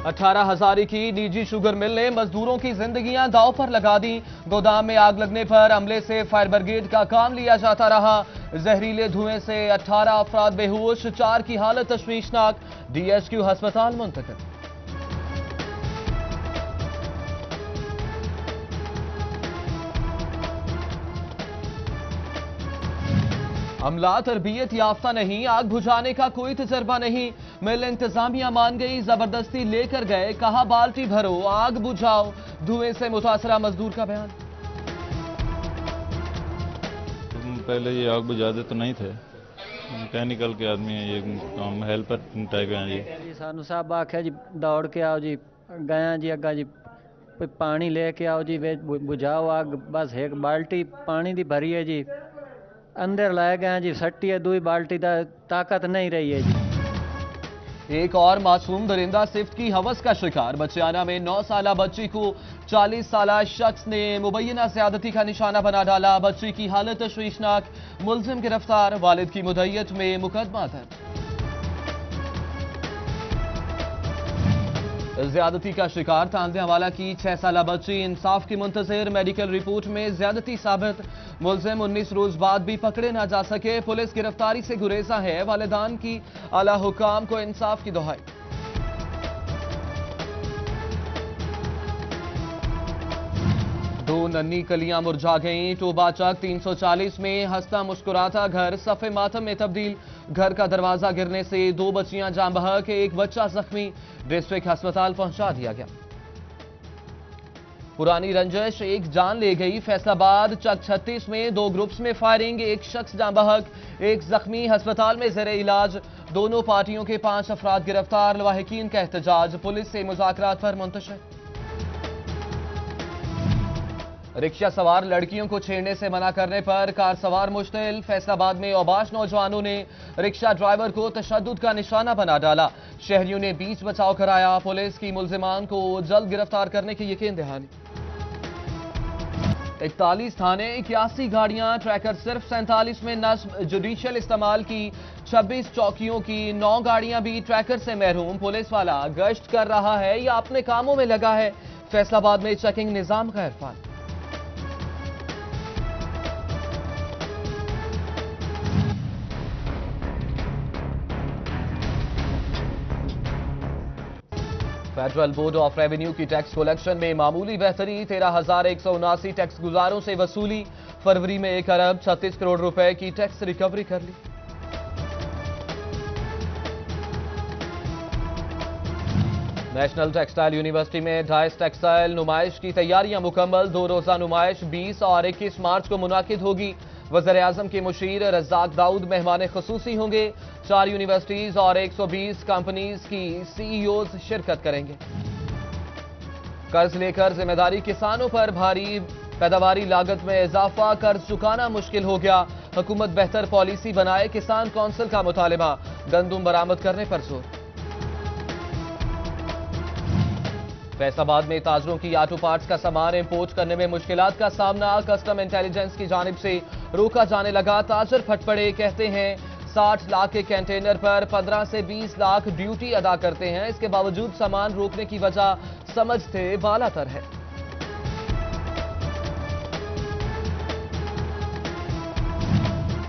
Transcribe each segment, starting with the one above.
18,000 की निजी sugar mill ने मजदूरों की जिंदगियां दांव पर लगा दी। गोदाम में आग लगने पर अमले से फायर ब्रिगेड का काम लिया जाता रहा। जहरीले धुएं से 18 अफराद बेहोश, 4 की हालत तशवीशनाक, डीएचक्यू अस्पताल मुंतकिल। अमला तरबियत याफ्ता नहीं, आग बुझाने का कोई तजर्बा नहीं। मिल इंतजामिया मान गई, जबरदस्ती लेकर गए, कहा बाल्टी भरो आग बुझाओ। धुएं से मुतासरा मजदूर का बयान। पहले ये आग बुझाते तो नहीं थे, मैकेनिकल के आदमी हैं, ये काम हेल्पर टाइप हैं जी। सानू साहब आख्या जी दौड़ के आओ जी, गया जी अग्गा जी पानी लेके आओ जी, वे बुझाओ आग। बस एक बाल्टी पानी दी भरी है जी, अंदर लाए गए जी, सट्टी है दुई बाल्टी दा ताकत नहीं रही है जी। एक और मासूम दरिंदा सिफ्त की हवस का शिकार। बचियाना में 9 साला बच्ची को 40 साला शख्स ने मुबैना ज़्यादती का निशाना बना डाला। बच्ची की हालत तशवीशनाक, मुलजिम गिरफ्तार, वालिद की मुद्दईयत में मुकदमा दर्ज। ज्यादती का शिकार तांदवाला की 6 साला बच्ची इंसाफ की मुंतजिर। मेडिकल रिपोर्ट में ज्यादती साबित, मुलजिम 19 रोज बाद भी पकड़े ना जा सके। पुलिस गिरफ्तारी से गुरेजा है, वालिदान की आला हुकाम को इंसाफ की दुहाई। दो नन्ही कलियां मुरझा गईं। टोबा चक 340 में हंसता मुस्कुराता घर सफ़े मातम में तब्दील। घर का दरवाजा गिरने से 2 बच्चियां जान बहक, एक बच्चा जख्मी, डिस्ट्रिक्ट अस्पताल पहुंचा दिया गया। पुरानी रंजिश एक जान ले गई। फैसलाबाद चक 36 में 2 ग्रुप्स में फायरिंग, एक शख्स जान बहक, एक जख्मी, अस्पताल में ज़ेरे इलाज। दोनों पार्टियों के 5 अफराद गिरफ्तार। लवाहिकीन का एहतजाज, पुलिस से मुज़ाकरात पर मुंतशिर। रिक्शा सवार लड़कियों को छेड़ने से मना करने पर कार सवार मुश्तिल। फैसलाबाद में औबाश नौजवानों ने रिक्शा ड्राइवर को तशद्दुद का निशाना बना डाला। शहरियों ने बीच बचाव कराया। पुलिस की मुल्जिमान को जल्द गिरफ्तार करने की यकीन दहानी। 41 थाने, 81 गाड़ियां, ट्रैकर सिर्फ 47 में नस्ब। जुडिशियल इस्तेमाल की 26 चौकियों की 9 गाड़ियां भी ट्रैकर से महरूम। पुलिस वाला गश्त कर रहा है या अपने कामों में लगा है। फैसलाबाद में चेकिंग निजाम गैरफाल। फेडरल बोर्ड ऑफ रेवेन्यू की टैक्स कलेक्शन में मामूली बेहतरी। 13,179 टैक्स गुजारों से वसूली। फरवरी में 1 अरब 36 करोड़ रुपए की टैक्स रिकवरी कर ली। नेशनल टेक्सटाइल यूनिवर्सिटी में डाइस टेक्सटाइल नुमाइश की तैयारियां मुकम्मल। 2 रोजा नुमाइश 20 और 21 मार्च को मुनाकिद होगी। वज़ीर आज़म के मुशीर रज़ाक दाऊद मेहमान खुसूसी होंगे। 4 यूनिवर्सिटीज और 120 कंपनीज की सीईओज शिरकत करेंगे। कर्ज लेकर जिम्मेदारी किसानों पर भारी। पैदावारी लागत में इजाफा, कर्ज चुकाना मुश्किल हो गया। हुकूमत बेहतर पॉलिसी बनाए, किसान कौंसिल का मुतालिबा। गंदुम बरामद करने पर जोर। फैसलाबाद में ताजरों की ऑटो पार्ट्स का सामान इंपोर्ट करने में मुश्किलात का सामना। कस्टम इंटेलिजेंस की जानिब से रोका जाने लगा। ताजर फट पड़े, कहते हैं 60 लाख के कंटेनर पर 15 से 20 लाख ड्यूटी अदा करते हैं। इसके बावजूद सामान रोकने की वजह समझते बालातर है।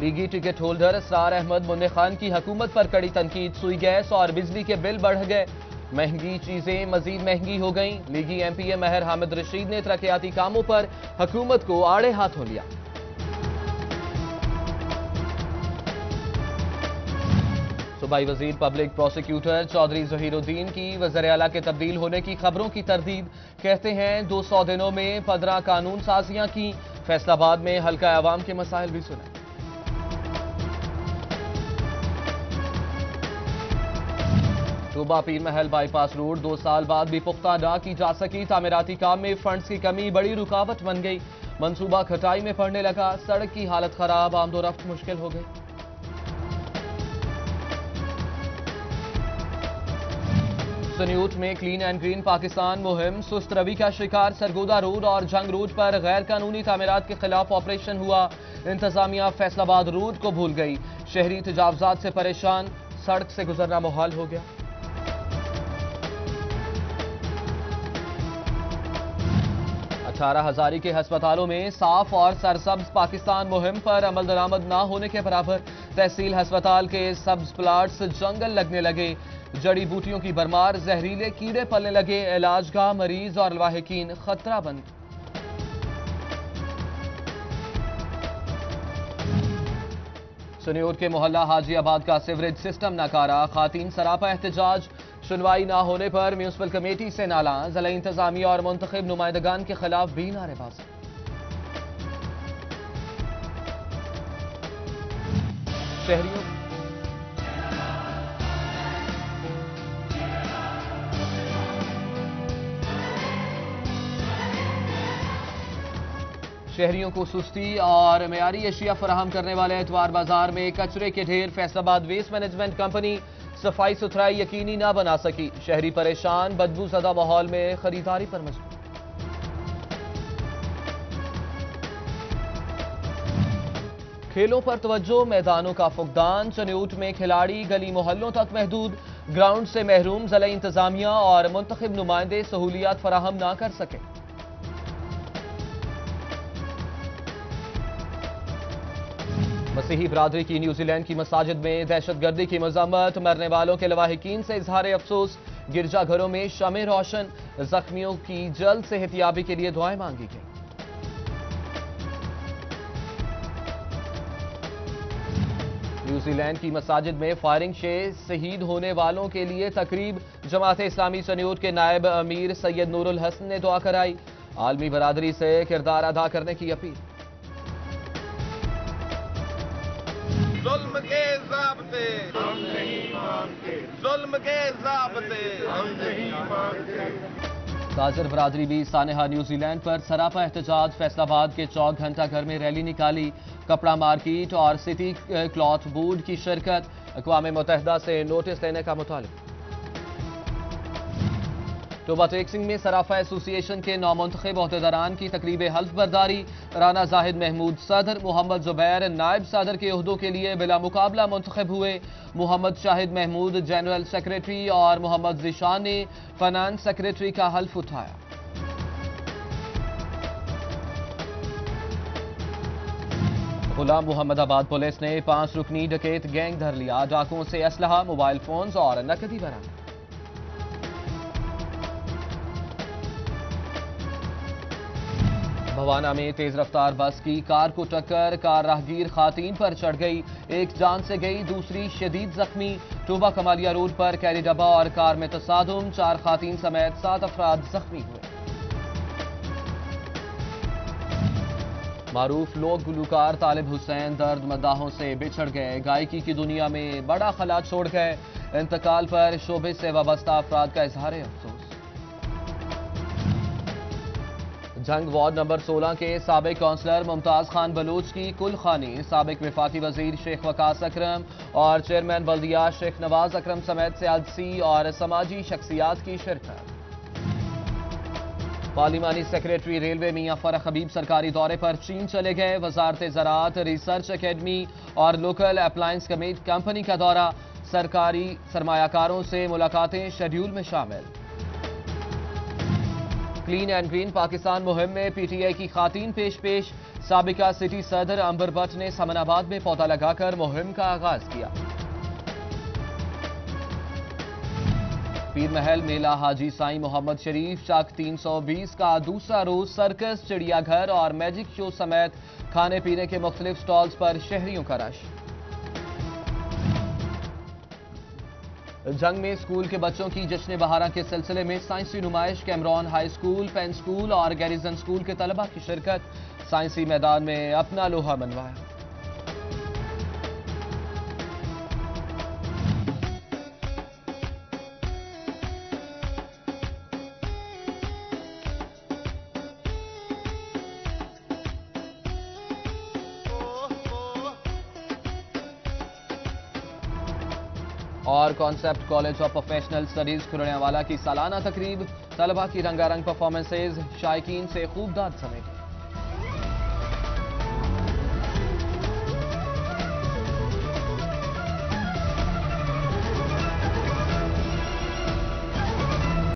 लीगी टिकट होल्डर असरार अहमद मुन्ने खान की हुकूमत पर कड़ी तनकीद। सुई गैस और बिजली के बिल बढ़ गए, महंगी चीजें मजीद महंगी हो गईं। लीगी एमपीए महर हामिद रशीद ने तरक्याती कामों पर हुकूमत को आड़े हाथों लिया। सूबाई वजीर पब्लिक प्रोसिक्यूटर चौधरी जहीरुद्दीन की वज़ीर आला के तब्दील होने की खबरों की तरदीद। कहते हैं 200 दिनों में 15 कानून साजियां की। फैसलाबाद में हल्का अवाम के मसाइल भी सुने। टोबा पीर महल बाईपास रोड 2 साल बाद भी पुख्ता ना की जा सकी। तामीराती काम में फंड्स की कमी बड़ी रुकावट बन गई। मंसूबा खटाई में पड़ने लगा। सड़क की हालत खराब, आमदोरफ्त मुश्किल हो गई। सन्यूट में क्लीन एंड ग्रीन पाकिस्तान मुहिम सुस्त रवि का शिकार। सरगोदा रोड और जंग रोड पर गैर कानूनी तामीरात के खिलाफ ऑपरेशन हुआ। इंतजामिया फैसलाबाद रोड को भूल गई। शहरी तजावजात से परेशान, सड़क से गुजरना मुहाल हो गया। 18 ہزاری کے ہسپتالوں میں صاف اور سرسبز پاکستان مہم پر عمل درآمد نہ ہونے کے برابر تحصیل ہسپتال کے سبز پلاٹس جنگل لگنے لگے جڑی بوٹیوں کی بھرمار زہریلے کیڑے پلنے لگے علاج گاہ مریض اور لاحقین خطرہ بند سنیور کے محلہ حاجی آباد کا سیوریج سسٹم ناکارہ خواتین سراپا احتجاج سنوائی نہ ہونے پر میونسپل کمیٹی سے نالاں ضلع انتظامیہ اور منتخب نمائندگان کے خلاف بھی نعرے بازی شہریوں کو سستی اور معیاری اشیاء فراہم کرنے والے اتوار بازار میں کچرے کے ڈھیر فیصل آباد ویسٹ مینجمنٹ کمپنی صفائی ستھرائی یقینی نہ بنا سکی شہری پریشان بدبو زدہ ماحول میں خریداری پر مجبور کھیلوں پر توجہ میدانوں کا فقدان چنیوٹ میں کھلاڑی گلی محلوں تک محدود گراؤنڈ سے محروم ضلع انتظامیہ اور منتخب نمائندے سہولیات فراہم نہ کر سکے مسیحی برادری کی نیوزی لینڈ کی مساجد میں دہشت گردی کی مذمت مرنے والوں کے لواحقین سے اظہار افسوس گرجا گھروں میں شمع روشن زخمیوں کی جلد صحتیابی کے لیے دعائیں مانگی گئیں نیوزی لینڈ کی مساجد میں فائرنگ سے شہید ہونے والوں کے لیے تقریب جماعت اسلامی سنیوٹ کے نائب امیر سید نور الحسن نے دعا کرائی عالمی برادری سے کردار ادا کرنے کی اپیل ظلم کے ضابطے ہم نہیں مانتے ظلم کے ضابطے ہم نہیں مانتے تاجر برادری بھی سانحہ نیوزی لینڈ پر سراپا احتجاج فیصل آباد کے چوک گھنٹہ گھر میں ریلی نکالی کپڑا مارکیٹ اور سٹی کلاتھ بورڈ کی شرکت اقوام متحدہ سے نوٹس لینے کا مطالبہ ٹوبہ ٹیکسنگ میں صرافہ ایسوسی ایشن کے نامنتخب عہدیداران کی تقریب حلف برداری رانا زاہد محمود صدر محمد زبیر نائب صدر کے عہدوں کے لیے بلا مقابلہ منتخب ہوئے محمد شاہد محمود جنرل سیکریٹری اور محمد ذیشان نے فنانس سیکریٹری کا حلف اٹھایا غلام محمد آباد پولیس نے 5 رکنی ڈکیت گینگ دھر لیا ڈاکوؤں سے اسلحہ موبائل فونز اور نقدی برآمد بھوانہ میں تیز رفتار بس کی کار کو ٹکر کار راہگیر خواتین پر چڑھ گئی ایک جان سے گئی دوسری شدید زخمی ٹوبہ کمالیہ روڈ پر کیری ڈبہ اور کار میں تصادم 4 خواتین سمیت 7 افراد زخمی ہوئے معروف لوک گلوکار طالب حسین درد مداحوں سے بچھڑ گئے گائیکی کی دنیا میں بڑا خلا چھوڑ گئے انتقال پر شعبے سے وابستہ افراد کا اظہار افسوس جنگ وارڈ نمبر 16 کے سابق کونسلر ممتاز خان بلوچ کی کل خوانی سابق وفاقی وزیر شیخ وقاص اکرم اور چیئرمین بلدیہ شیخ نواز اکرم سمیت سیاسی اور سماجی شخصیات کی شرکت پارلیمانی سیکریٹری ریلوے میاں فرح حبیب سرکاری دورے پر چین چلے گئے وزارت زراعت ریسرچ اکیڈمی اور لوکل اپلائنس کمپنی کا دورہ سرکاری سرمایہ کاروں سے ملاقاتیں شیڈیول میں شامل کلین اینڈ گرین پاکستان مہم میں پی ٹی آئی کی خواتین پیش سابقہ سٹی صدر امبر بٹ نے سمن آباد میں پودا لگا کر مہم کا آغاز کیا پیر محل میلہ حاجی سائیں محمد شریف چک 320 کا دوسرا روز سرکس چڑیا گھر اور میجک شو سمیت کھانے پینے کے مختلف سٹالز پر شہریوں کا رش جنگ میں اسکول کے بچوں کی جشن بہارہ کے سلسلے میں سائنسی نمائش Cameron high school Penn school اور گیریزن اسکول کے طلبہ کی شرکت سائنسی میدان میں اپنا لوہا منوایا اور concept college of professional studies Khurrianwala کی سالانہ تقریب طلبہ کی رنگا رنگ پرفارمنسز شائقین سے خوب داد سمیٹی